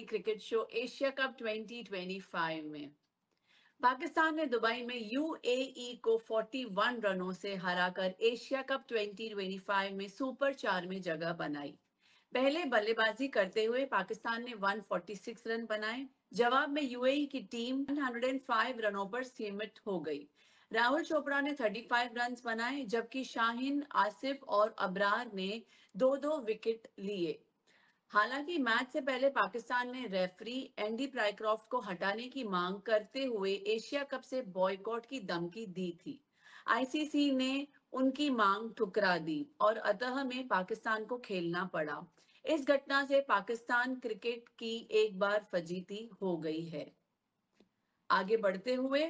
Cricket show Asia cup 2025 में पाकिस्तान ने Dubai में यूएई को 41 रनों से हराकर एशिया कप 2025 में सुपर 4 में जगह बनाई। पहले बल्लेबाजी करते हुए पाकिस्तान ने 146 रन बनाए। जवाब में यूएई की टीम 105 रनों पर सीमित हो गई। राहुल चोपड़ा ने 35 रन बनाए, जबकि शाहीन, आसिफ और अबरार ने 2-2 विकेट लिए। हालांकि मैच से पहले पाकिस्तान ने रेफरी एंडी प्राइक्रॉफ्ट को हटाने की मांग करते हुए एशिया कप से बॉयकॉट की धमकी दी थी। आईसीसी ने उनकी मांग ठुकरा दी और अतः में पाकिस्तान को खेलना पड़ा। इस घटना से पाकिस्तान क्रिकेट की एक बार फजीती हो गई है। आगे बढ़ते हुए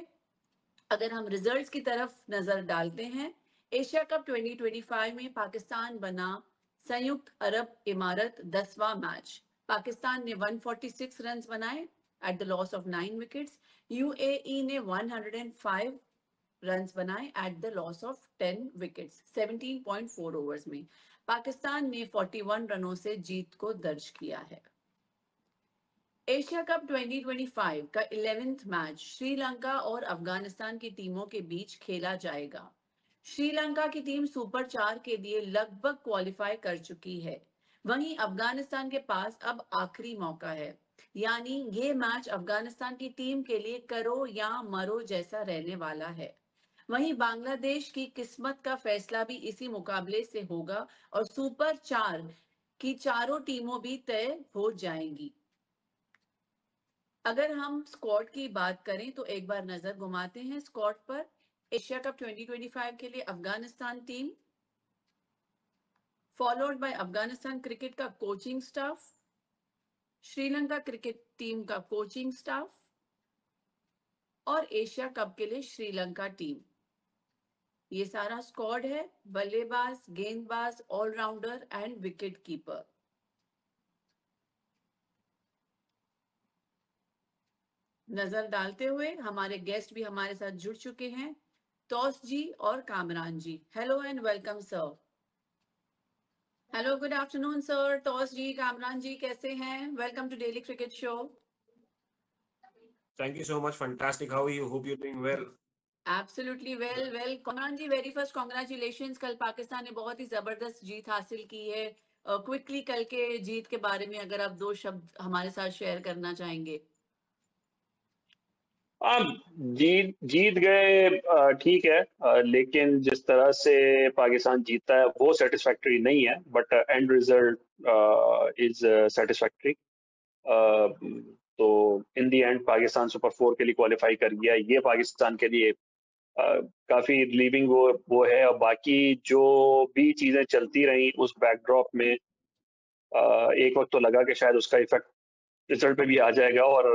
अगर हम रिजल्ट्स की तरफ नजर डालते हैं, एशिया कप 2025 में पाकिस्तान बना संयुक्त अरब इमारत 10वां मैच। पाकिस्तान ने 146 रन बनाए at the loss of 9 wickets. UAE ने 105 रन बनाए at the loss of 10 wickets 17.4 overs में। पाकिस्तान ने 41 रनों से जीत को दर्ज किया है। एशिया कप 2025 का 11th मैच श्रीलंका और अफगानिस्तान की टीमों के बीच खेला जाएगा। श्रीलंका की टीम सुपर 4 के लिए लगभग क्वालिफाई कर चुकी है। वहीं अफगानिस्तान के पास अब आखिरी मौका है, यानी ये मैच अफगानिस्तान की टीम के लिए करो या मरो जैसा रहने वाला है। वहीं बांग्लादेश की किस्मत का फैसला भी इसी मुकाबले से होगा और सुपर 4 की चारों टीमों भी तय हो जाएंगी। अगर हम स्क्वाड की बात करें तो एक बार नजर घुमाते हैं स्क्वाड पर। एशिया कप 2025 के लिए Afghanistan team, followed by Afghanistan cricket का coaching staff, Sri Lanka cricket team का कोचिंग स्टाफ और एशिया कप के लिए श्रीलंका टीम। ये सारा स्क्वाड है, बल्लेबाज, गेंदबाज, ऑलराउंडर एंड विकेट कीपर। नजर डालते हुए हमारे गेस्ट भी हमारे साथ जुड़ चुके हैं, तौस जी और Kamran ji. Hello and welcome sir. Hello, good afternoon sir. Taus ji, Kamran ji कैसे हैं? Welcome to daily cricket show. Thank you so much. Fantastic. How are you? Hope you're doing well. Absolutely well. Kamran ji, very first congratulations. कल पाकिस्तान ने बहुत ही जबरदस्त जीत हासिल की है। क्विकली कल के जीत के बारे में अगर आप 2 शब्द हमारे साथ शेयर करना चाहेंगे। जीत गए, ठीक है, लेकिन जिस तरह से पाकिस्तान जीतता है वो सेटिस्फैक्टरी नहीं है, but and result is satisfactory. तो इन दी एंड पाकिस्तान सुपर 4 के लिए क्वालिफाई कर गया। ये पाकिस्तान के लिए काफी रिलीविंग वो है। और बाकी जो भी चीजें चलती रही उस बैकड्रॉप में एक वक्त तो लगा कि शायद उसका इफेक्ट रिजल्ट पे भी आ जाएगा और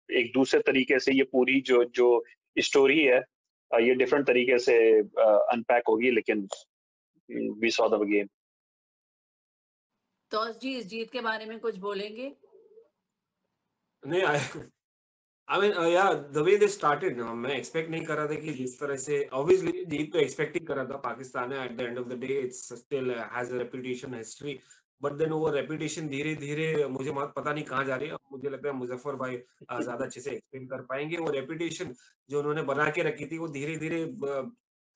एक दूसरे तरीके से ये पूरी जो स्टोरी है ये डिफरेंट तरीके से अनपैक होगी, लेकिन वी सॉ द गेम। तौस जी, इस जीत के बारे में कुछ बोलेंगे? नहीं, I mean, yeah, the way they started, मैं एक्सपेक्ट नहीं कर रहा था कि जिस तरह से obviously जीत तो एक्सपेक्ट ही कर रहा था। पाकिस्तान है, at the end of the day it's still has a reputation history, but then वो reputation धीरे धीरे मुझे पता नहीं कहाँ जा रही है। मुझे लगता है मुजफ्फर भाई ज्यादा अच्छे से एक्सप्लेन कर पाएंगे। वो रेपुटेशन जो उन्होंने बना के रखी थी वो धीरे धीरे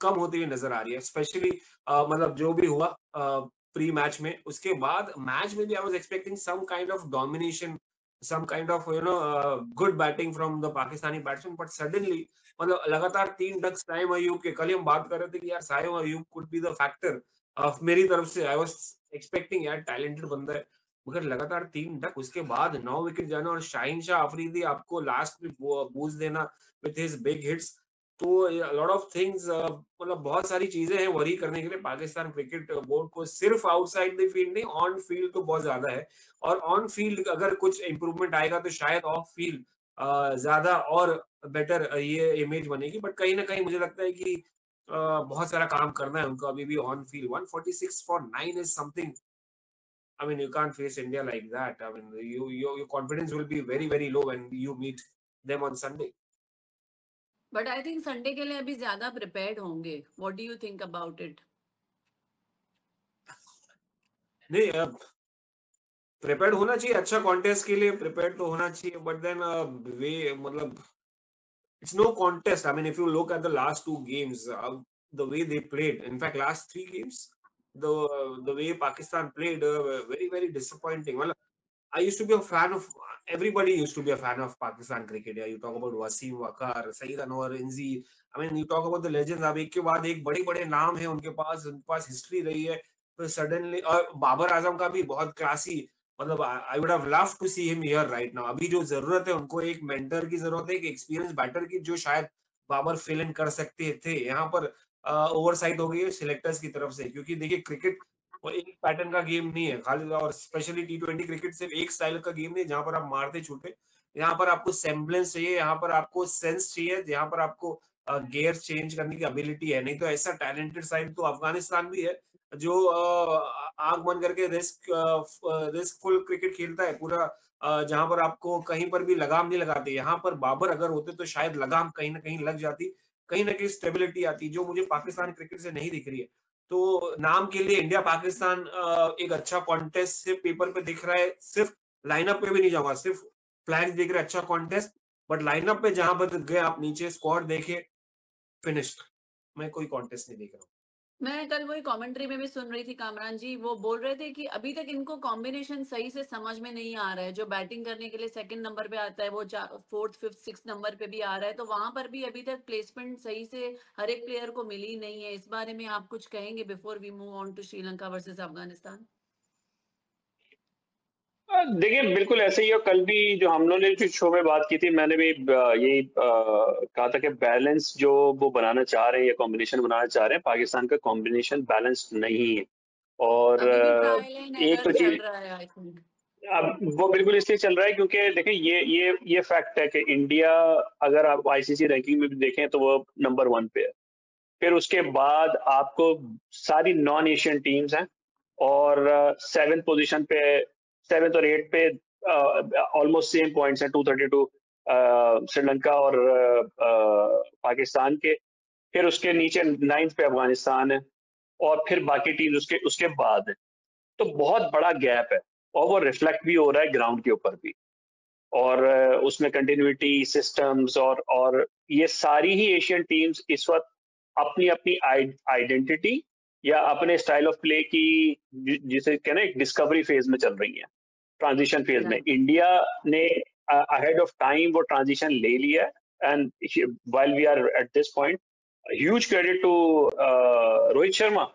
कम होती हुई नजर आ रही है। स्पेशली मतलब जो भी हुआ प्री मैच में, उसके बाद मैच में भी I was expecting some kind of domination, some kind of good batting from the Pakistani batsman, but suddenly मतलब लगातार 3 डक्स साइम अयूब के, कल हम बात कर रहे थे कि यार Saim Ayub could be the factor of मेरी तरफ से। I was expecting यार टैलेंटेड बंदा है, मगर लगातार 3 डक, उसके बाद 9 विकेट जाना और शाहीन शाह अफरीदी आपको लास्ट में बूस्ट देना with his big hits। तो लॉट ऑफ थिंग्स, मतलब बहुत सारी चीजें हैं वरी करने के लिए पाकिस्तान क्रिकेट बोर्ड को। सिर्फ आउटसाइड द फील्ड नहीं, ऑन फील्ड तो बहुत ज्यादा है। और ऑन फील्ड अगर कुछ इंप्रूवमेंट आएगा तो शायद ऑफ फील्ड ज्यादा और बेटर ये इमेज बनेगी। बट कहीं ना कहीं मुझे लगता है कि बहुत सारा काम करना है उनको अभी भी on field. 146 for 9 is something, I mean you can't face India like that। I mean your confidence will be very very low when you meet them on Sunday। But I think Sunday के लिए अभी ज्यादा prepared होंगे। What do you think about it? नहीं, prepared होना चाहिए, अच्छा contest के लिए प्रिपेयर्ड तो होना चाहिए, बट देन वे मतलब it's no contest. I mean, if you look at the last two games, the way they played, in fact, last three games, the way Pakistan played, very disappointing. Well, I used to be a fan of. Everybody used to be a fan of Pakistan cricket. Yeah, you talk about Wasim Wakar, Saeed Anwar, Inzi. I mean, you talk about the legends. अब एक के बाद एक बड़े-बड़े नाम हैं उनके पास history रही है. तो सडनली और बाबर आजम का भी बहुत क्लासी मतलब I would have love to see him here right now. अभी जो जरूरत है उनको एक मेंटर की जरूरत है, एक एक्सपीरियंस बैटर की जो शायद बाबर फिल इन कर सकते थे. यहाँ पर ओवरसाइट हो गई है सिलेक्टर्स की तरफ से, क्योंकि देखिए क्रिकेट वो एक पैटर्न का गेम नहीं है खाली, और स्पेशली टी20 क्रिकेट सिर्फ एक स्टाइल का गेम नहीं जहां पर आप मारते छूटे. यहाँ पर आपको सेम्बलेंस चाहिए, यहाँ पर आपको सेंस चाहिए, यहाँ पर आपको गियर चेंज करने की एबिलिटी है. नहीं तो ऐसा टैलेंटेड साइड तो अफगानिस्तान भी है जो आंख बंद करके रिस्कफुल क्रिकेट खेलता है पूरा, जहां पर आपको कहीं पर भी लगाम नहीं लगाते. यहाँ पर बाबर अगर होते तो शायद लगाम कहीं ना कहीं लग जाती, कहीं ना कहीं स्टेबिलिटी आती, जो मुझे पाकिस्तान क्रिकेट से नहीं दिख रही है. तो नाम के लिए इंडिया पाकिस्तान एक अच्छा कॉन्टेस्ट सिर्फ पेपर पे दिख रहा है. सिर्फ लाइनअप पे भी नहीं जाऊंगा, सिर्फ फ्लैग्स देख रहे अच्छा कॉन्टेस्ट, बट लाइनअप पे जहां पर गए आप नीचे स्क्वाड देखे फिनिश्ड, मैं कोई कॉन्टेस्ट नहीं देख रहा हूँ. मैं कल वही कमेंट्री में भी सुन रही थी कामरान जी, वो बोल रहे थे कि अभी तक इनको कॉम्बिनेशन सही से समझ में नहीं आ रहा है. जो बैटिंग करने के लिए सेकंड नंबर पे आता है वो फोर्थ फिफ्थ सिक्स नंबर पे भी आ रहा है, तो वहां पर भी अभी तक प्लेसमेंट सही से हर एक प्लेयर को मिली नहीं है. इस बारे में आप कुछ कहेंगे before we move on to Sri Lanka versus Afghanistan? देखिए बिल्कुल ऐसे ही, और कल भी जो हम लोगों ने जो शो में बात की थी, मैंने भी यही कहा था कि बैलेंस जो वो बनाना चाह रहे हैं या कॉम्बिनेशन बनाना चाह रहे हैं, पाकिस्तान का कॉम्बिनेशन बैलेंस नहीं है. और अभी भी ट्रायल एंड एक एरर तो चल चीज रहा है आई थिंक. अब वो बिल्कुल इसलिए चल रहा है क्योंकि देखिए ये फैक्ट है कि इंडिया, अगर आप आईसीसी रैंकिंग में भी देखें तो वो नंबर 1 पे है. फिर उसके बाद आपको सारी नॉन एशियन टीम्स हैं, और 7th पोजीशन पे, 7th और 8th पे ऑलमोस्ट सेम पॉइंट्स हैं, 232 श्रीलंका और पाकिस्तान के. फिर उसके नीचे 9th पे अफगानिस्तान है, और फिर बाकी टीम्स उसके उसके बाद है. तो बहुत बड़ा गैप है, और वो रिफ्लेक्ट भी हो रहा है ग्राउंड के ऊपर भी. और उसमें कंटिन्यूटी सिस्टम्स और ये सारी ही एशियन टीम्स इस वक्त अपनी अपनी आइडेंटिटी या अपने स्टाइल ऑफ प्ले की जिसे कहना एक डिस्कवरी फेज में चल रही है, ट्रांजिशन फेज में. इंडिया ने अहेड ऑफ टाइम वो ट्रांजिशन ले लिया है, and while we are at this point, huge credit to Rohit Sharma,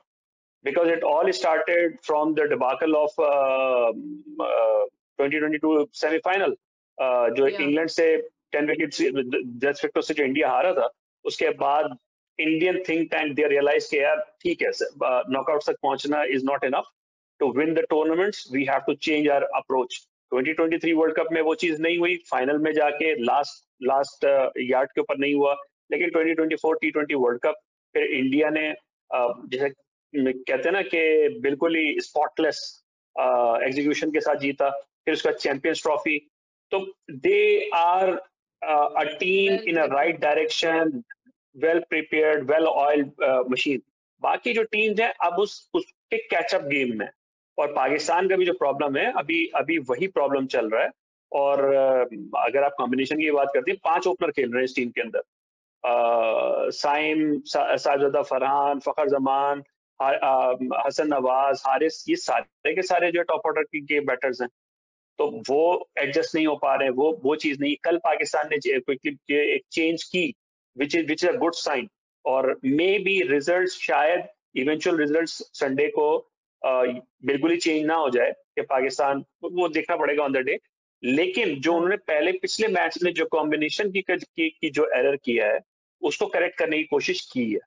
because it all started from the debacle of 2022 semi-final, जो इंग्लैंड से 10 विकेट 10 विकेटों से जो इंडिया हारा था. उसके बाद Indian think tank they realise कि यार ठीक है, नॉकआउट तक पहुंचना is not enough to win the tournaments, we have to change our approach. 2023 world cup में वो चीज नहीं हुई, फाइनल में जाके लास्ट यार्ड के ऊपर नहीं हुआ. लेकिन 2024 T20 वर्ल्ड कप फिर इंडिया ने जैसे कहते हैं ना कि बिल्कुल ही स्पॉटलेस एग्जीक्यूशन के साथ जीता. फिर उसका चैंपियंस ट्रॉफी. तो they are a team in a right direction, well prepared, well oiled machine. बाकी जो टीम्स हैं अब उसके कैचअप गेम में, और पाकिस्तान का भी जो प्रॉब्लम है अभी अभी वही प्रॉब्लम चल रहा है. और अगर आप कॉम्बिनेशन की बात करते हैं, 5 ओपनर खेल रहे हैं इस टीम के अंदर. साइम, साजिदा फरहान, फखर जमान, हसन नवाज, हारिस, ये सारे के सारे जो टॉप ऑर्डर के बैटर्स हैं. तो वो एडजस्ट नहीं हो पा रहे हैं, वो चीज नहीं. कल पाकिस्तान ने क्विकली एक चेंज की, which is a good sign. और मे बी रिजल्ट्स, शायद इवेंचुअल रिजल्ट्स संडे को बिल्कुल ही चेंज ना हो जाए कि पाकिस्तान, वो देखना पड़ेगा ऑन द डे. लेकिन जो उन्होंने पहले पिछले मैच में जो कॉम्बिनेशन की जो एरर किया है, उसको करेक्ट करने की कोशिश की है,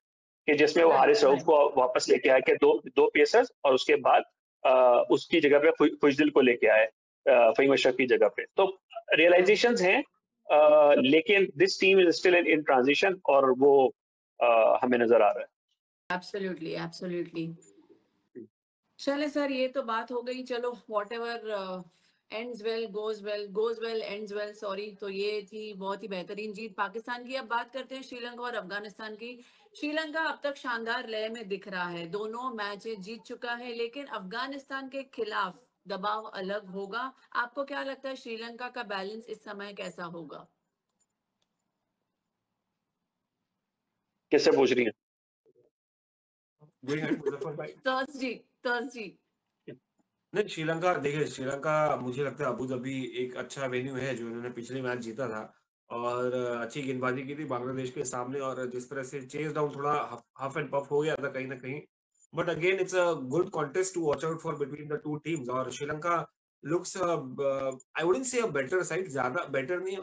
कि जिसमें वो हारिस रऊफ को वापस लेके आए, कि दो पेसर्स, और उसके बाद उसकी जगह पे खुशदिल को लेके आए, फहीम अशरफ की जगह पे. तो रियलाइजेशंस हैं, लेकिन this team is still in transition, और वो हमें नजर आ रहा है. Absolutely absolutely. चले सर, ये तो बात हो गई. चलो, whatever ends well goes well, goes well ends well, sorry. तो ये थी बहुत ही बेहतरीन जीत पाकिस्तान की. अब बात करते हैं श्रीलंका और अफगानिस्तान की. श्रीलंका अब तक शानदार लय में दिख रहा है, दोनों मैचेस जीत चुका है, लेकिन अफगानिस्तान के खिलाफ दबाव अलग होगा। आपको क्या लगता है श्रीलंका का बैलेंस इस समय कैसा होगा? किससे पूछ रही हैं? Going ahead, मुजफ्फर भाई। थर्सजी। नहीं, श्रीलंका देखिए, श्रीलंका मुझे लगता है अबू धाबी एक अच्छा वेन्यू है जो इन्होंने पिछले मैच जीता था और अच्छी गेंदबाजी की थी बांग्लादेश के सामने और जिस तरह से चेज डाउन थोड़ा हाफ एंड पफ हो गया था कहीं ना कहीं, but again it's a good contest to watch out for between the two teams और Sri Lanka looks I wouldn't say a better side, ज्यादा बेटर नहीं,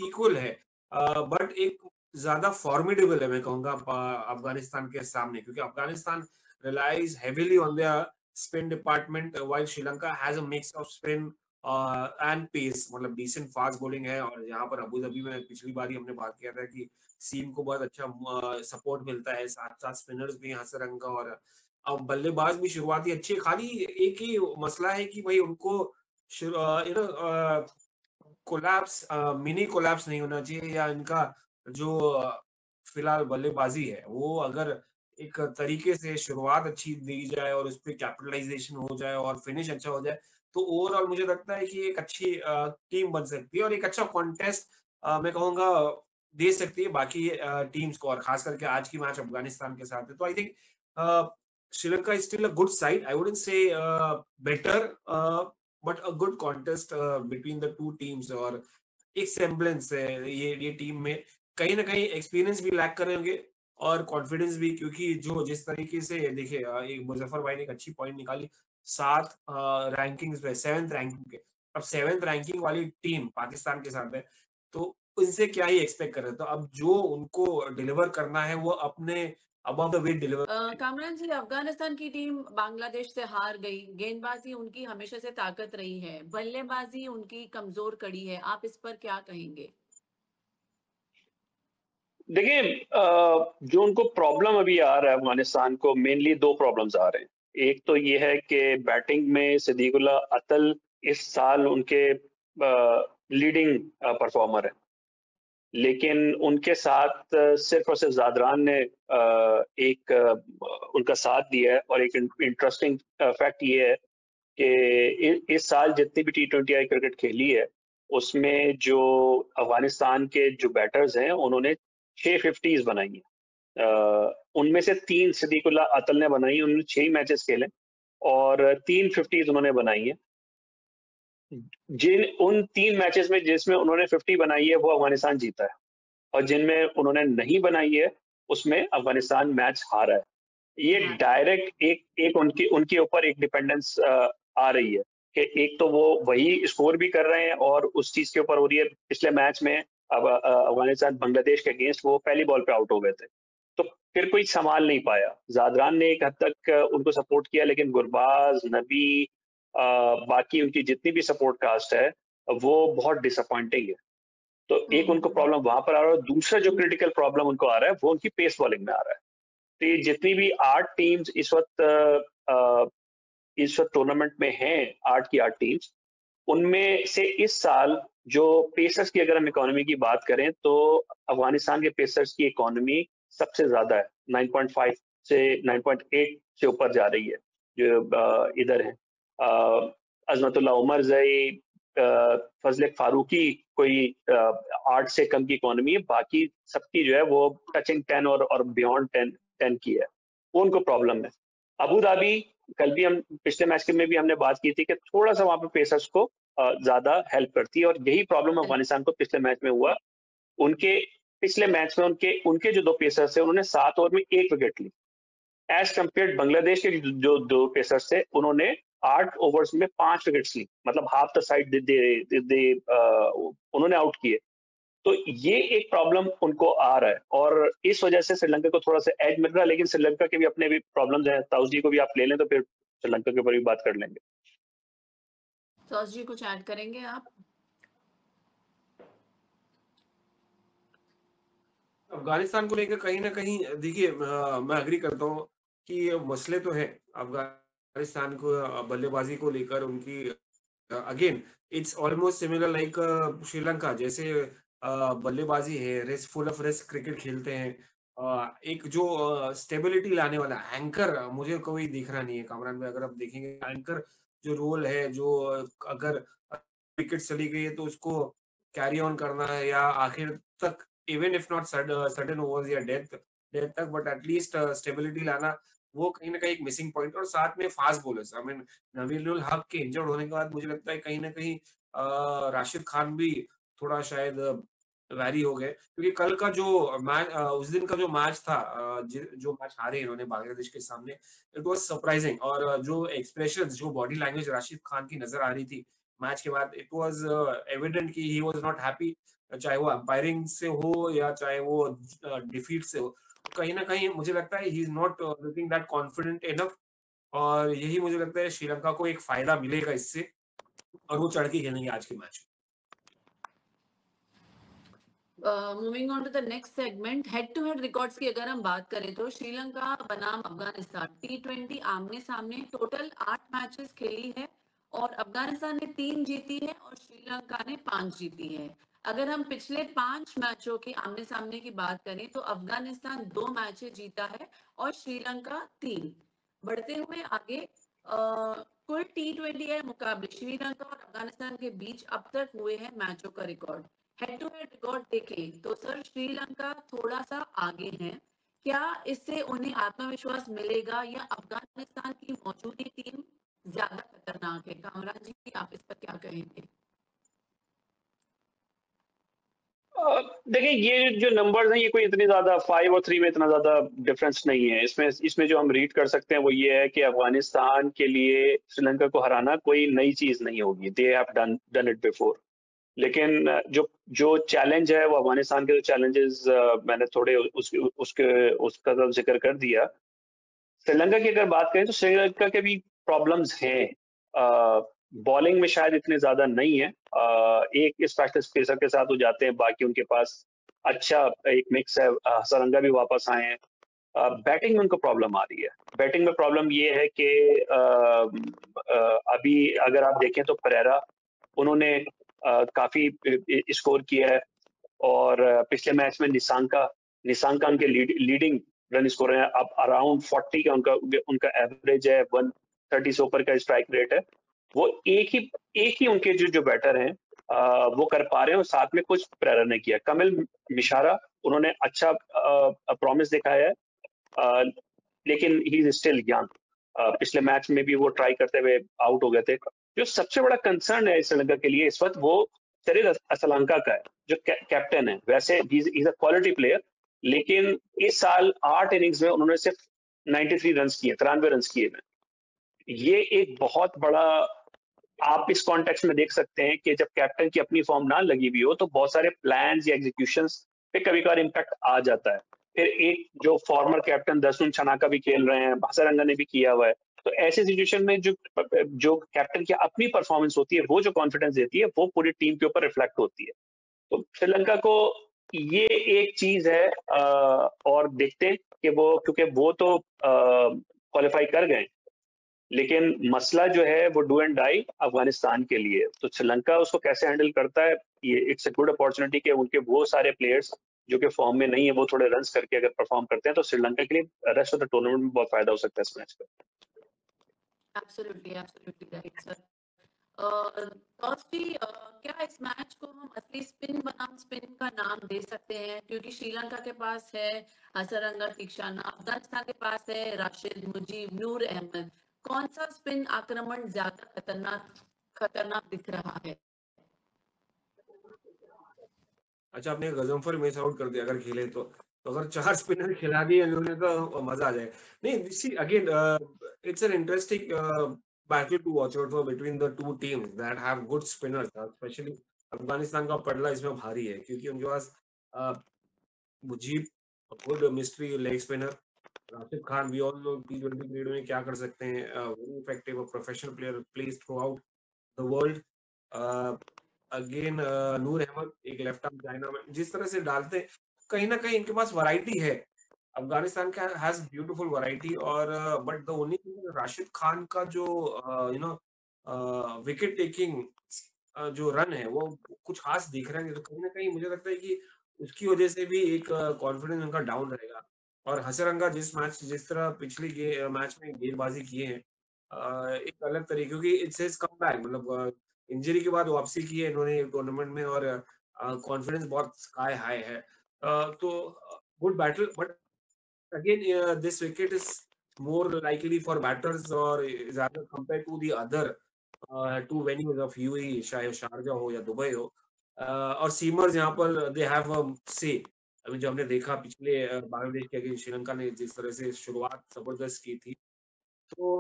इक्वल है, बट एक ज्यादा फॉर्मिडेबल है मैं कहूंगा अफगानिस्तान के सामने, क्योंकि Afghanistan relies heavily on their spin department while Sri Lanka has a mix of spin and pace, मतलब decent fast bowling है और यहाँ पर अबू धाबी में पिछली बार ही हमने बात किया था कि सीम को बहुत अच्छा सपोर्ट मिलता है, साथ साथ स्पिनर्स भी यहाँ से रंगा और अब बल्लेबाज भी शुरुआती अच्छी है, खाली एक ही मसला है कि भाई उनको you know collapse mini collapse नहीं होना चाहिए या इनका जो फिलहाल बल्लेबाजी है वो अगर एक तरीके से शुरुआत अच्छी दी जाए और उस पे कैपिटलाइजेशन हो जाए और फिनिश अच्छा हो जाए तो ओवरऑल मुझे लगता है कि एक अच्छी टीम बन सकती है और एक अच्छा कॉन्टेस्ट मैं कहूँगा दे सकती है बाकी टीम्स को और खास करके आज की मैच अफगानिस्तान के साथ है तो I think Sri Lanka is still a good side, I wouldn't से better but a good contest between the two teams और एक सेम्बलेंस है ये टीम में, कहीं ना कहीं एक्सपीरियंस भी लैक करेंगे और कॉन्फिडेंस भी, क्योंकि जो जिस तरीके से देखिए एक मुजफ्फर भाई ने एक अच्छी पॉइंट निकाली 7 रैंकिंग्स पे 7th रैंकिंग पे, अब 7th रैंकिंग वाली टीम पाकिस्तान के साथ है तो उनसे क्या ही एक्सपेक्ट कर रहे, तो अब जो उनको डिलीवर करना है वो अपने above the weight deliver. Kamran ji, Afghanistan की टीम बांग्लादेश से हार गई। गेंदबाजी उनकी हमेशा से ताकत रही है, बल्लेबाजी उनकी कमजोर कड़ी है। आप इस पर क्या कहेंगे? देखिए, जो उनको प्रॉब्लम अभी आ रहा है अफगानिस्तान को, मेनली दो प्रॉब्लम्स आ रहे हैं। एक तो ये है कि बैटिंग में सिद्दीकुल्लाह अतल इस साल उनके लीडिंग परफॉर्मर है, लेकिन उनके साथ सिर्फ और सिर्फ ज़ादरान ने उनका साथ दिया है। और एक इंटरेस्टिंग फैक्ट ये है कि इस साल जितनी भी T20 आई क्रिकेट खेली है उसमें जो अफगानिस्तान के जो बैटर्स हैं उन्होंने 6 50s बनाई हैं। उनमें से 3 सिद्दीकुल्लाह अतल ने बनाई, उन्होंने 6 मैचेस खेले और 3 50s उन्होंने बनाई है। उन 3 मैचेस में जिसमें उन्होंने 50 बनाई है वो अफगानिस्तान जीता है, और जिनमें उन्होंने नहीं बनाई है उसमें अफगानिस्तान मैच हारा है। ये डायरेक्ट एक उनकी उनके ऊपर एक डिपेंडेंस आ रही है कि एक तो वो वही स्कोर भी कर रहे हैं और उस चीज के ऊपर हो रही है। पिछले मैच में अब अफगानिस्तान बांग्लादेश के अगेंस्ट वो पहली बॉल पे आउट हो गए थे, तो फिर कोई संभाल नहीं पाया। ज़ादरान ने एक हद तक उनको सपोर्ट किया, लेकिन गुरबाज, नबी, बाकी उनकी जितनी भी सपोर्ट कास्ट है वो बहुत डिसअपॉइंटिंग है। तो एक उनको प्रॉब्लम वहां पर आ रहा है। दूसरा जो क्रिटिकल प्रॉब्लम उनको आ रहा है वो उनकी पेस बॉलिंग में आ रहा है। तो ये जितनी भी 8 टीम्स इस वक्त टूर्नामेंट में हैं, 8 की 8 टीम्स, उनमें से इस साल जो पेसर्स की अगर हम इकोनॉमी की बात करें तो अफगानिस्तान के पेसर्स की इकोनॉमी सबसे ज्यादा है, 9.5 से 9.8 से ऊपर जा रही है। जो इधर है अजमतुल्लाह उमर जई, फजल फारूकी, कोई 8 से कम की इकोनॉमी है। बाकी सबकी जो है वो टचिंग 10 और बियॉन्ड 10 की है। वो उनको प्रॉब्लम है। अबू धाबी, कल भी हम पिछले मैच में भी हमने बात की थी कि थोड़ा सा वहां पे पेसर्स को ज्यादा हेल्प करती है, और यही प्रॉब्लम अफगानिस्तान को पिछले मैच में हुआ। उनके पिछले मैच में उनके उनके जो 2 पेसर्स थे उन्होंने 7 ओवर में 1 विकेट ली, एज कम्पेयर बांग्लादेश के जो 2 पेसर्स थे उन्होंने 8 ओवर्स में 5 विकेट्स ली, मतलब हाफ द साइड उन्होंने आउट किए। तो ये एक प्रॉब्लम उनको आ रहा है और इस वजह से श्रीलंका को थोड़ा सा एज मिल रहा है। लेकिन श्रीलंका के भी अपने भी प्रॉब्लम्स हैं। ताऊ जी को भी आप ले लें तो फिर श्रीलंका के ऊपर भी बात कर लेंगे। सौस जी, कुछ ऐड करेंगे आप? अफगानिस्तान को लेकर कहीं ना कहीं देखिए मैं अग्री करता हूँ कि मसले तो है अफगानिस्तान को बल्लेबाजी को लेकर उनकी, again it's almost similar like Sri Lanka जैसे बल्लेबाजी है, risk full of risk cricket खेलते हैं, एक जो स्टेबिलिटी लाने वाला एंकर मुझे कोई दिख रहा नहीं है कामरान में, अगर आप देखेंगे एंकर जो रोल है, जो अगर विकेट चली गई है तो उसको कैरी ऑन करना है या आखिर तक, even if not sudden overs या डेथ डेथ तक, बट एटलीस्ट स्टेबिलिटी लाना, वो कहीं ना कहीं एक मिसिंग पॉइंट। और साथ में fast bowlers, I mean Nabeel ul Haq के इंजर्ड होने के बाद मुझे लगता है कहीं ना कहीं राशिद खान भी थोड़ा शायद वैरी हो गए, क्योंकि कल का जो मैच, उस दिन का जो मैच था, जो मैच हारे इन्होंने बांग्लादेश के सामने, इट वाज सरप्राइजिंग। और जो एक्सप्रेशंस, जो बॉडी लैंग्वेज राशिद खान की नजर आ रही थी मैच के बाद, इट वाज एविडेंट कि ही वाज नॉट हैप्पी, चाहे वो अंपायरिंग से हो या चाहे वो डिफीट से हो। कहीं ना कहीं मुझे लगता है he is not looking that confident enough, और यही मुझे लगता है श्रीलंका को एक फायदा मिलेगा इससे, और वो चढ़ के खेलेंगे आज के match. Moving on to the next segment, head to head records की अगर हम बात करें तो श्रीलंका बनाम अफगानिस्तान T20 आमने सामने टोटल 8 मैचेस खेली है और अफगानिस्तान ने 3 जीती है और श्रीलंका ने 5 जीती है। अगर हम पिछले 5 मैचों के आमने सामने की बात करें तो अफगानिस्तान 2 मैचेस जीता है और श्रीलंका 3। बढ़ते हुए आगे कुल T20 के मुकाबले श्रीलंका और अफगानिस्तान के बीच अब तक हुए हैं मैचों का record. Head to head record देखें तो सर श्रीलंका थोड़ा सा आगे है। क्या इससे उन्हें आत्मविश्वास मिलेगा या अफगानिस्तान की मौजूदा टीम ज्यादा खतरनाक है? कामरान जी, आप इस पर क्या कहेंगे? देखिए, ये जो नंबर्स हैं ये कोई इतनी ज्यादा 5 और 3 में इतना ज्यादा डिफरेंस नहीं है। इसमें जो हम रीड कर सकते हैं वो ये है कि अफगानिस्तान के लिए श्रीलंका को हराना कोई नई चीज नहीं होगी, they have done it before. लेकिन जो जो चैलेंज है वो अफगानिस्तान के जो चैलेंजेस मैंने थोड़े उसका तो जिक्र कर दिया। श्रीलंका की अगर बात करें तो श्रीलंका के भी प्रॉब्लम्स हैं, बॉलिंग में शायद इतने ज्यादा नहीं है। एक स्पेशलिस्ट पेसर के साथ वो जाते हैं, बाकी उनके पास अच्छा एक मिक्स है। हसरंगा भी वापस आए हैं। बैटिंग में उनको प्रॉब्लम आ रही है। बैटिंग में प्रॉब्लम ये है कि अभी अगर आप देखें तो परेरा उन्होंने काफी स्कोर किया है, और पिछले मैच में निशांका उनके लीडिंग रन स्कोर है। अब अराउंड 40 का उनका एवरेज है, 130 से ऊपर का स्ट्राइक रेट है। वो एक ही उनके जो बैटर हैं वो कर पा रहे हैं, और साथ में कुछ प्रेरणा ने किया। कमिल मिशारा उन्होंने अच्छा प्रॉमिस दिखाया है, लेकिन ही इज स्टिल यंग। पिछले मैच में भी वो ट्राई करते हुए आउट हो गए थे। जो सबसे बड़ा कंसर्न है श्रीलंका के लिए इस वक्त, वो शरीर असलंका का है, जो कैप्टन है। वैसे इज अ क्वालिटी प्लेयर, लेकिन इस साल 8 इनिंग्स में उन्होंने सिर्फ 93 रन किए, 93 रन किए हैं। ये एक बहुत बड़ा, आप इस कॉन्टेक्स्ट में देख सकते हैं कि जब कैप्टन की अपनी फॉर्म ना लगी हुई हो तो बहुत सारे प्लान्स या एग्जीक्यूशंस पे कभी कभार इम्पैक्ट आ जाता है। फिर एक जो फॉर्मर कैप्टन दसुन छनाका भी खेल रहे हैं, हसरंगा ने भी किया हुआ है, तो ऐसे सिचुएशन में जो कैप्टन की अपनी परफॉर्मेंस होती है, वो जो कॉन्फिडेंस देती है, वो पूरी टीम के ऊपर रिफ्लेक्ट होती है। तो श्रीलंका को ये एक चीज है, और देखते हैं कि वो, क्योंकि वो तो क्वालिफाई कर गए, लेकिन मसला जो है वो डू एंड डाई अफगानिस्तान के लिए। तो श्रीलंका उसको कैसे हैंडल करता है, ये इट्स अ गुड अपॉर्चुनिटी कि उनके वो सारे प्लेयर्स जो कि फॉर्म में नहीं है वो थोड़े रन्स करके अगर परफॉर्म करते हैं तो श्रीलंका के लिए रेस्ट ऑफ द टूर्नामेंट में बहुत फायदा हो सकता है इस मैच का। Absolutely right sir. क्या इस मैच को हम असली स्पिन बनाम स्पिन का नाम दे सकते हैं? क्योंकि श्रीलंका के पास है हसरंगा तीक्षाना, अफगानिस्तान के पास है राशिद, मुजीब, नूर अहमद। कौन सा स्पिन आक्रमण ज्यादा खतरनाक दिख रहा है? अच्छा, आपने गजनफर मिस आउट कर दिया अगर खेले तो अगर 4 स्पिनर खिला दिए इन्होंने तो मजा आ जाएगा। नहीं, see again, it's an interesting battle to watch out for between the two teams that have good spinners, especially Afghanistan का पटला इसमें भारी है क्योंकि उनके पास Mujeeb good mystery leg spinner, Rashid Khan, we all know T20 cricket में क्या कर सकते हैं, very effective professional player, place throughout the world. Again Noor Ahmad एक लेफ्ट आर्म चाइना में जिस तरह से डालते हैं, कहीं ना कहीं इनके पास वैरायटी है। अफगानिस्तान का हैज ब्यूटीफुल वैरायटी, और but the only Rashid Khan का जो यू नो विकेट टेकिंग जो रन है वो कुछ खास दिख रहा है, तो कहीं ना कहीं मुझे लगता है कि उसकी वजह से भी एक कॉन्फिडेंस उनका डाउन रहेगा। और हसरंगा जिस तरह पिछले मैच में गेंदबाजी किए हैं, एक अलग तरीके, क्योंकि इट्स हिज कमबैक, मतलब इंजरी के बाद वापसी की है इन्होंने टूर्नामेंट में, और कॉन्फिडेंस बहुत स्काई हाई है। तो good battle, but again this wicket is more likely for batters, or is rather compared to the other two venues of UAE, चाहे शारजा हो या दुबई हो, और सीमर्स यहाँ पर दे हैव अ से। अभी जो हमने देखा पिछले बांग्लादेश के अगेंस्ट श्रीलंका ने जिस तरह से शुरुआत जबरदस्त की थी, तो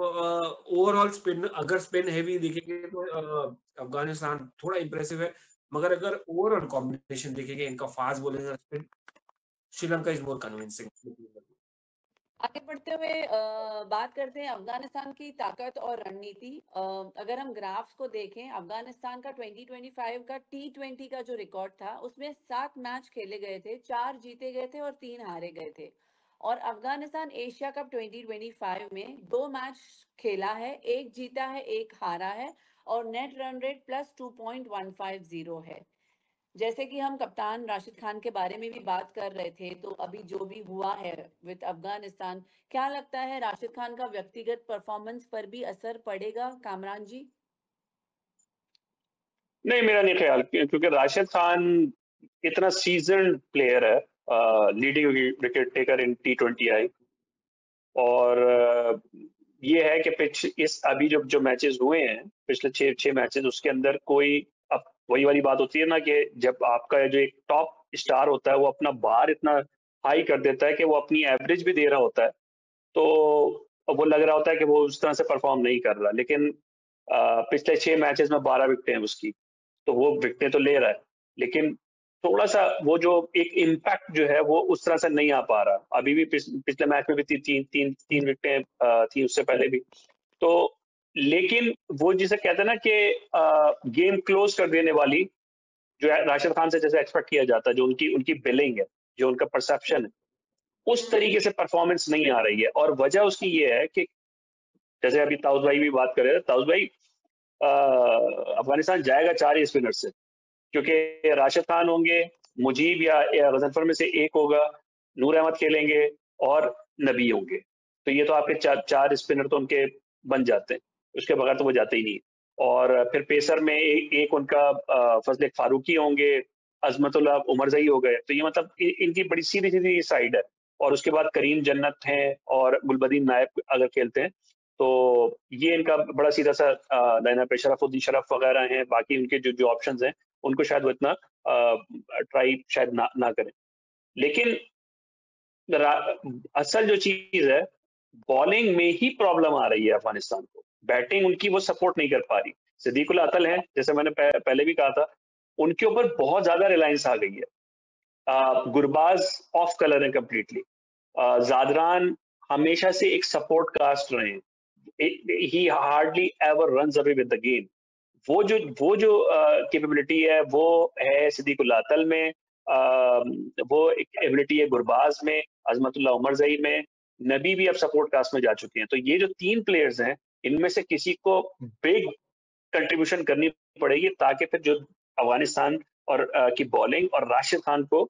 ओवरऑल स्पिन, अगर स्पिन हैवी देखेंगे तो अफगानिस्तान थोड़ा इंप्रेसिव है, मगर अगर ओवरऑल कॉम्बिनेशन देखेंगे इनका फास्ट बॉलिंग और spin, Sri Lanka is more convincing. आगे बढ़ते हुए बात करते हैं अफगानिस्तान की ताकत और रणनीति। अगर हम ग्राफ्स को देखें, अफगानिस्तान का 2025 का T20 का जो रिकॉर्ड था, उसमें 7 मैच खेले गए थे, 4 जीते गए थे और 3 हारे गए थे। और अफगानिस्तान एशिया कप 2025 में 2 मैच खेला है, 1 जीता है, 1 हारा है, और नेट रन रेट प्लस 2.150 है। जैसे कि हम कप्तान राशिद खान के बारे में भी बात कर रहे थे, तो अभी जो भी हुआ है विद अफगानिस्तान, क्या लगता है राशिद खान का व्यक्तिगत परफॉर्मेंस पर भी असर पड़ेगा, कामरान जी? नहीं, मेरा नहीं ख्याल, क्योंकि राशिद खान इतना सीजन प्लेयर है, लीडिंग विकेट टेकर इन T20I, और ये है कि पिच इस अभी जो मैचेस हुए हैं, पिछले 6 मैचेस, उसके अंदर कोई, अब वही वाली बात होती है ना कि जब आपका जो एक टॉप स्टार होता है वो अपना बार इतना हाई कर देता है कि वो अपनी एवरेज भी दे रहा होता है, तो वो लग रहा होता है कि वो उस तरह से परफॉर्म नहीं कर रहा, लेकिन पिछले 6 मैचेस में 12 विकेटें हैं उसकी, तो वो विकेटें तो ले रहा है, लेकिन थोड़ा सा वो जो एक इम्पैक्ट जो है वो उस तरह से नहीं आ पा रहा। अभी भी पिछले मैच में भी तीन विकेटें थी, उससे पहले भी। तो लेकिन वो जिसे कहते हैं ना कि गेम क्लोज कर देने वाली, जो राशिद खान से जैसे एक्सपेक्ट किया जाता है, जो उनकी उनकी बिलिंग है, जो उनका परसेप्शन है, उस तरीके से परफॉर्मेंस नहीं आ रही है। और वजह उसकी ये है कि जैसे अभी ताउस भाई भी बात कर रहे थे, ताउस भाई, अफगानिस्तान जाएगा 4 ही स्पिनर से, क्योंकि राशिद खान होंगे, मुजीब या गजनफर में से एक होगा, नूर अहमद खेलेंगे और नबी होंगे, तो ये तो आपके 4 स्पिनर तो उनके बन जाते हैं, उसके बगैर तो वो जाते ही नहीं। और फिर पेसर में एक उनका फजल फारूकी होंगे, अजमतुल्लाह उमरजई हो गए, तो ये मतलब इनकी बड़ी सीधी सीधी साइड है। और उसके बाद करीम जन्नत हैं और गुलबदीन नायब अगर खेलते हैं, तो ये इनका बड़ा सीधा सा लाइनअप है। शरफुद्दीन शरफ वगैरह हैं, बाकी उनके जो ऑप्शंस हैं उनको शायद वो इतना ट्राई शायद ना करें। लेकिन असल जो चीज है, बॉलिंग में ही प्रॉब्लम आ रही है अफगानिस्तान को, बैटिंग उनकी वो सपोर्ट नहीं कर पा रही। सिद्दीकुल अतल है, जैसे मैंने पहले भी कहा था, उनके ऊपर बहुत ज्यादा रिलायंस आ गई है। गुरबाज ऑफ कलर है कंप्लीटली। जादरान हमेशा से एक सपोर्ट कास्ट रहे हैं, ही hardly ever runs away with the game. वो जो कैपेबिलिटी है वो है सिद्दीकुल्लाह अतल में, वो एक एबिलिटी है गुरबाज में, अजमतुल्लाह उमरजई में, नबी भी अब सपोर्ट कास्ट में जा चुके हैं। तो ये जो 3 प्लेयर्स हैं, इनमें से किसी को बिग कंट्रीब्यूशन करनी पड़ेगी, ताकि फिर जो अफगानिस्तान और की बॉलिंग और राशिद खान को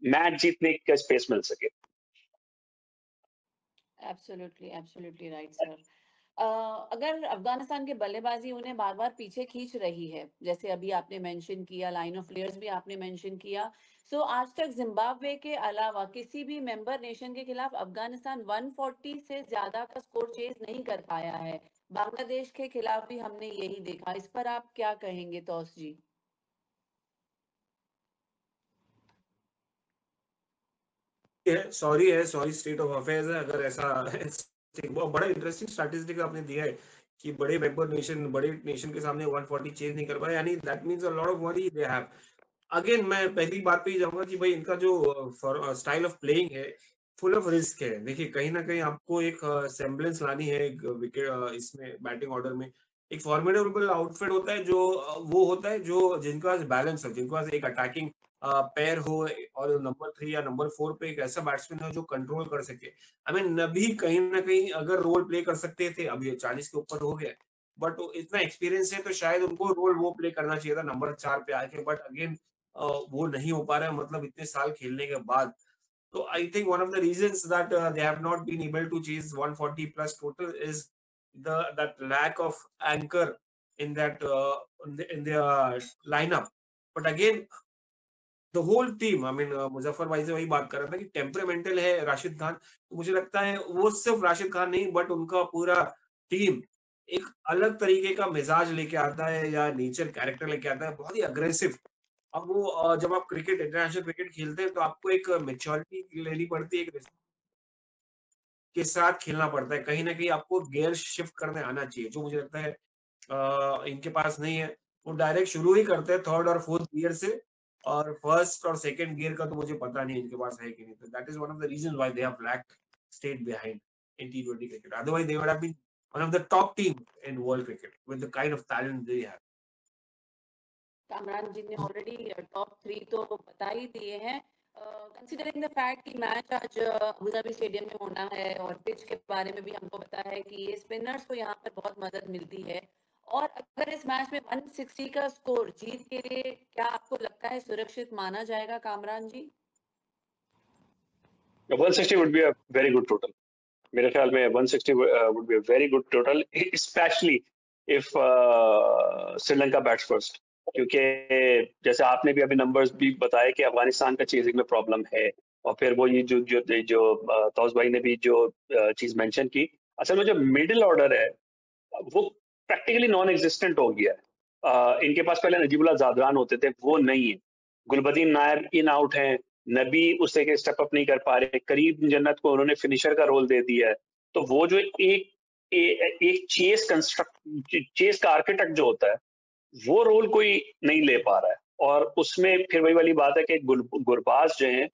मैच जीतने का स्पेस मिल सके। Absolutely right sir. अगर अफगानिस्तान के बल्लेबाजी उन्हें बार बार पीछे खींच रही है, जैसे अभी आपने मेंशन किया, लाइन ऑफ प्लेयर्स भी आपने मेंशन किया, सो आज तक जिम्बाब्वे के अलावा किसी भी मेंबर नेशन के खिलाफ अफगानिस्तान 140 से ज्यादा का स्कोर चेज नहीं कर पाया है। बांग्लादेश के खिलाफ भी हमने यही देखा, इस पर आप क्या कहेंगे तौस जी? सॉरी स्टेट ऑफ अफेयर्स है अगर ऐसा बहुत बड़ा इंटरेस्टिंग स्टैटिस्टिक आपने दिया है कि बड़े मेंबर नेशन, बड़े नेशन के सामने 140 चेंज नहीं कर पाए, यानी that means a lot of worry they have. Again मैं पहली बात पे ही जाऊंगा कि भाई इनका जो स्टाइल ऑफ प्लेइंग है फुल ऑफ रिस्क है। देखिए कहीं ना कहीं आपको एक सेम्बलेंस लानी है एक विकेट इसमें बैटिंग ऑर्डर में। एक फॉर्मिडेबल आउटफिट होता है जो वो होता है जो जिनके पास बैलेंस हो, जिनके पास एक अटैकिंग पैर हो, और नंबर 3 या नंबर 4 पे एक ऐसा बैट्समैन हो जो कंट्रोल कर सके। आई मीन नबी कहीं ना कहीं अगर रोल प्ले कर सकते थे, अभी 40 के ऊपर हो गया, बट इतना एक्सपीरियंस है तो शायद उनको रोल वो प्ले करना चाहिए था नंबर 4 पे आके, बट अगेन वो नहीं हो पा रहा है, मतलब इतने साल खेलने के बाद। तो I think one of the reasons that they have not been able to chase 140 plus total is that lack of anchor in that in their lineup. But again, the whole team, I mean, Muzaffar भाई से वही बात कर रहा था कि temperamental है राशिद खान, तो मुझे लगता है वो सिर्फ राशिद खान नहीं, बट उनका पूरा टीम एक अलग तरीके का मिजाज लेके आता है या नेचर कैरेक्टर लेके आता है, बहुत ही अग्रेसिव। अब वो जब आप क्रिकेट, इंटरनेशनल क्रिकेट खेलते हैं तो आपको एक मेच्योरिटी लेनी पड़ती है, एक के साथ खेलना पड़ता है, कहीं ना कहीं आपको गियर शिफ्ट करने आना चाहिए, जो मुझे लगता है इनके पास नहीं है। वो डायरेक्ट शुरू ही करते हैं थर्ड और फोर्थ गियर से, और फर्स्ट और सेकंड गियर का तो मुझे पता नहीं इनके पास है कि नहीं। तो that is one of the reasons why they have lacked stayed behind in T20 cricket, otherwise they would have been one of the top team in world cricket with the kind of talent they have. Kamran ji ने already top 3 तो बता ही दिए हैं। Considering the fact कि match आज Abu Dhabi stadium में होना है और पिच के बारे में भी हमको पता है कि ये स्पिनर्स को यहाँ पर बहुत मदद मिलती है, और अगर इस मैच में 160 का स्कोर जीत के लिए क्या आपको लगता है सुरक्षित माना जाएगा कामरान जी? 160 would be a very good total. मेरे ख्याल में 160 would be a very good total, especially if Sri Lanka bats first, क्योंकि जैसे आपने भी अभी नंबर्स भी बताए कि अफगानिस्तान का चेजिंग में प्रॉब्लम है, और फिर वो ये जो तौस भाई ने भी जो चीज मेंशन की, असल में जो मिडिल ऑर्डर है वो प्रैक्टिकली नॉन एग्जिस्टेंट हो गया है। इनके पास पहले नजीबुल्लाह जादरान होते थे, वो नहीं है। गुलबदीन नायब इन आउट हैं, नबी उससे के स्टेप अप नहीं कर पा रहे, करीब जन्नत को उन्होंने फिनिशर का रोल दे दिया है। तो वो जो एक चेस का आर्किटेक्ट जो होता है वो रोल कोई नहीं ले पा रहा है, और उसमें फिर वही वाली बात है कि गुरबाज जो हैं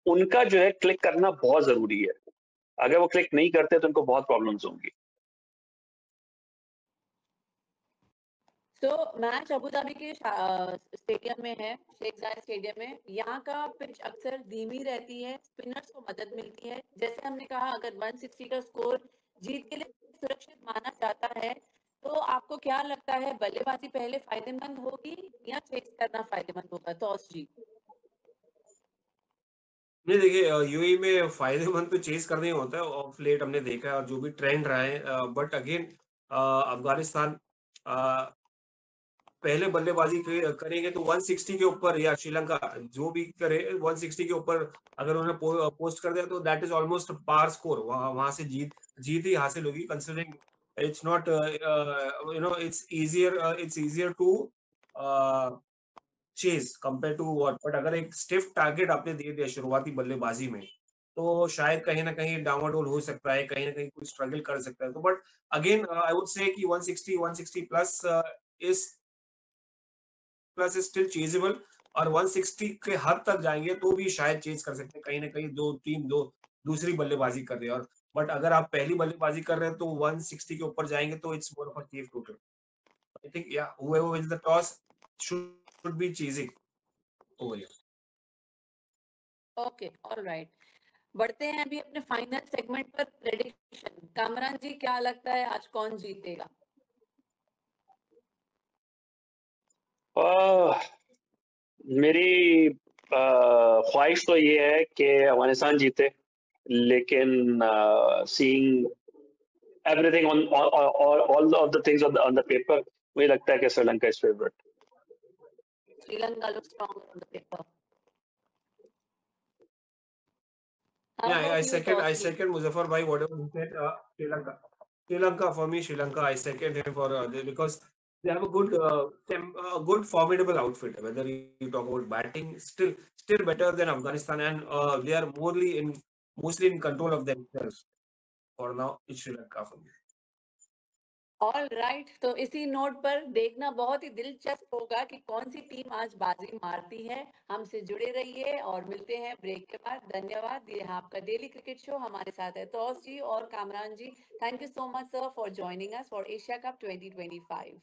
उनका जो है क्लिक करना बहुत जरूरी है। अगर वो क्लिक नहीं करते तो उनको बहुत प्रॉब्लम्स होंगी। तो मैच अबू धाबी के स्टेडियम में है, शेख जायद स्टेडियम में। यहाँ का पिच अक्सर धीमी रहती है, स्पिनर्स को मदद मिलती है। जैसे हमने कहा, अगर 160 का स्कोर जीत के लिए सुरक्षित माना जाता है, तो आपको क्या लगता है बल्लेबाजी पहले फायदेमंद होगी या चेस करना फायदेमंद होगा? तौस जी। नहीं, देखिए यूएई में फायदेमंद तो चेस करना ही होता है, ऑफ लेट हमने देखा है और जो भी ट्रेंड रहा है, बट अगेन अफगानिस्तान पहले बल्लेबाजी करेंगे तो 160 के ऊपर, या श्रीलंका जो भी करे 160 के ऊपर अगर उन्हें पोस्ट कर दिया तो that is almost par score, वहां से जीत ही हासिल होगी, considering it's not it's easier to chase compare to what. But अगर एक स्टिफ टारगेट आपने दे दिया शुरुआती बल्लेबाजी में, तो शायद कहीं ना कहीं डामाडोल हो सकता है, कहीं ना कहीं कोई स्ट्रगल कर सकता है। तो but again I would say कि 160 प्लस इज स्टिल चेजेबल, और 160 के हद तक जाएंगे तो भी शायद चेज कर सकते हैं, कहीं ना कहीं दो दूसरी बल्लेबाजी कर रही है। और बट अगर आप पहली बल्लेबाजी कर रहे हैं तो 160 के ऊपर जाएंगे तो it's more of a safe total. I think या whoever wins the toss should be chasing over here. Okay, alright. बढ़ते हैं अभी अपने फाइनल सेगमेंट पर। प्रेडिक्शन, कामरान जी क्या लगता है आज कौन जीतेगा? मेरी ख्वाहिश तो ये है कि अफगानिस्तान जीते, लेकिन seeing everything on all of the things on the paper, मुझे लगता है कि Sri Lanka is favourite. Sri Lanka looks strong on the paper. How Yeah, about you, I Tausi? second Muzaffar bhai whatever he said. Sri Lanka for me, Sri Lanka I second him for because they have a good formidable outfit. Whether you talk about batting, still better than Afghanistan, and they are mostly in control of themselves. For now, it's Sri Lanka for me. All right, तो इसी note पर देखना बहुत ही दिलचस्प होगा कि कौन सी team आज बाजी मारती है। हमसे जुड़े रहिए और मिलते हैं ब्रेक के बाद। धन्यवाद। ये है आपका डेली क्रिकेट शो, हमारे साथ है तौस जी और Kamran ji. Thank you so much sir for joining us for Asia cup 2025।